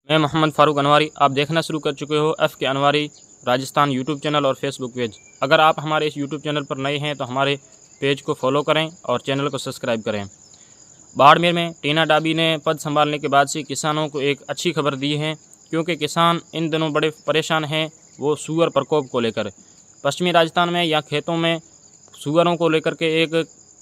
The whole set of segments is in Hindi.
मैं मोहम्मद फ़ारूक अनवारी, आप देखना शुरू कर चुके हो एफ़ के अनवारी राजस्थान यूट्यूब चैनल और फेसबुक पेज। अगर आप हमारे इस यूट्यूब चैनल पर नए हैं तो हमारे पेज को फॉलो करें और चैनल को सब्सक्राइब करें। बाड़मेर में टीना डाबी ने पद संभालने के बाद से किसानों को एक अच्छी खबर दी है, क्योंकि किसान इन दिनों बड़े परेशान हैं वो सूअर प्रकोप को लेकर। पश्चिमी राजस्थान में या खेतों में सूअरों को लेकर के एक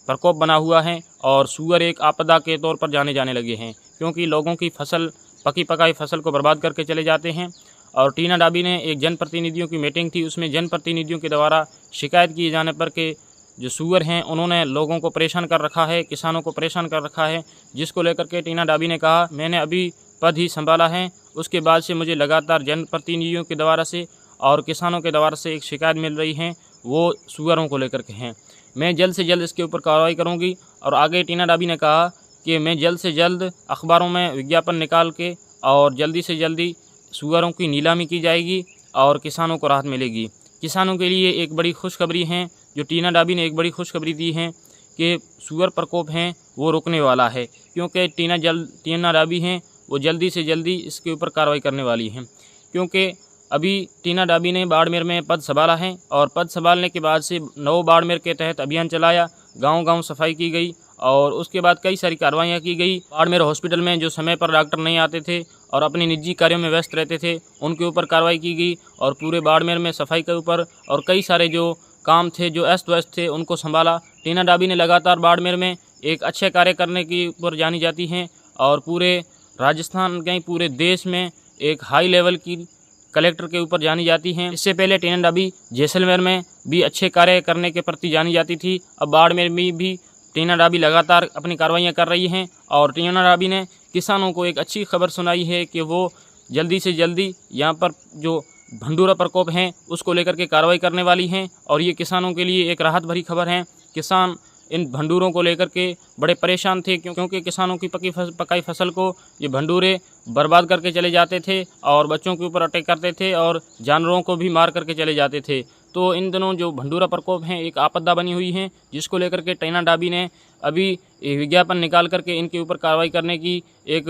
प्रकोप बना हुआ है और सूअर एक आपदा के तौर पर जाने लगे हैं, क्योंकि लोगों की फसल, पकी पकाई फसल को बर्बाद करके चले जाते हैं। और टीना डाबी ने एक जनप्रतिनिधियों की मीटिंग थी, उसमें जनप्रतिनिधियों के द्वारा शिकायत किए जाने पर के जो सूअर हैं उन्होंने लोगों को परेशान कर रखा है, किसानों को परेशान कर रखा है, जिसको लेकर के टीना डाबी ने कहा मैंने अभी पद ही संभाला है, उसके बाद से मुझे लगातार जनप्रतिनिधियों के द्वारा से और किसानों के द्वारा से एक शिकायत मिल रही है, वो सूअरों को लेकर के हैं। मैं जल्द से जल्द इसके ऊपर कार्रवाई करूँगी। और आगे टीना डाबी ने कहा कि मैं जल्द से जल्द अखबारों में विज्ञापन निकाल के और जल्दी से जल्दी सूअरों की नीलामी की जाएगी और किसानों को राहत मिलेगी। किसानों के लिए एक बड़ी खुशखबरी है, जो टीना डाबी ने एक बड़ी खुशखबरी दी है कि सूअर प्रकोप हैं वो रुकने वाला है, क्योंकि टीना डाबी हैं वो जल्दी से जल्दी इसके ऊपर कार्रवाई करने वाली हैं। क्योंकि अभी टीना डाबी ने बाड़मेर में पद संभाला है और पद संभालने के बाद से नव बाड़मेर के तहत अभियान चलाया, गांव-गांव सफाई की गई और उसके बाद कई सारी कार्रवाइयाँ की गई। बाड़मेर हॉस्पिटल में जो समय पर डॉक्टर नहीं आते थे और अपने निजी कार्यों में व्यस्त रहते थे, उनके ऊपर कार्रवाई की गई और पूरे बाड़मेर में सफाई के ऊपर और कई सारे जो काम थे, जो अस्त व्यस्त थे, उनको संभाला। टीना डाबी ने लगातार बाड़मेर में एक अच्छे कार्य करने की ऊपर जानी जाती हैं और पूरे राजस्थान के पूरे देश में एक हाई लेवल की कलेक्टर के ऊपर जानी जाती हैं। इससे पहले टीना डाबी जैसलमेर में भी अच्छे कार्य करने के प्रति जानी जाती थी। अब बाड़मेर में भी टीना डाबी लगातार अपनी कार्रवाइयाँ कर रही हैं और टीना डाबी ने किसानों को एक अच्छी खबर सुनाई है कि वो जल्दी से जल्दी यहाँ पर जो भंडूरा प्रकोप हैं उसको लेकर के कार्रवाई करने वाली हैं और ये किसानों के लिए एक राहत भरी खबर है। किसान इन भंडूरों को लेकर के बड़े परेशान थे, क्योंकि किसानों की पकाई फसल को ये भंडूरे बर्बाद करके चले जाते थे और बच्चों के ऊपर अटैक करते थे और जानवरों को भी मार करके चले जाते थे। तो इन दिनों जो भंडूरा प्रकोप हैं एक आपदा बनी हुई है, जिसको लेकर के टीना डाबी ने अभी विज्ञापन निकाल करके इनके ऊपर कार्रवाई करने की एक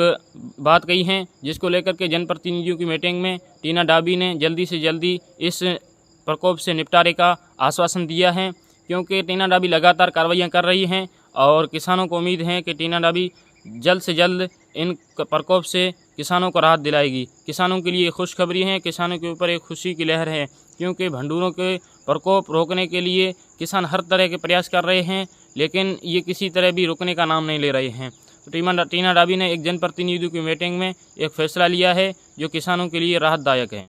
बात कही है, जिसको लेकर के जनप्रतिनिधियों की मीटिंग में टीना डाबी ने जल्दी से जल्दी इस प्रकोप से निपटारे का आश्वासन दिया है। क्योंकि टीना डाबी लगातार कार्रवाइयाँ कर रही हैं और किसानों को उम्मीद है कि टीना डाबी जल्द से जल्द इन प्रकोप से किसानों को राहत दिलाएगी। किसानों के लिए खुशखबरी है, किसानों के ऊपर एक खुशी की लहर है, क्योंकि भंडूरों के प्रकोप रोकने के लिए किसान हर तरह के प्रयास कर रहे हैं, लेकिन ये किसी तरह भी रुकने का नाम नहीं ले रहे हैं। तो टीना डाबी ने एक जनप्रतिनिधियों की मीटिंग में एक फैसला लिया है जो किसानों के लिए राहतदायक है।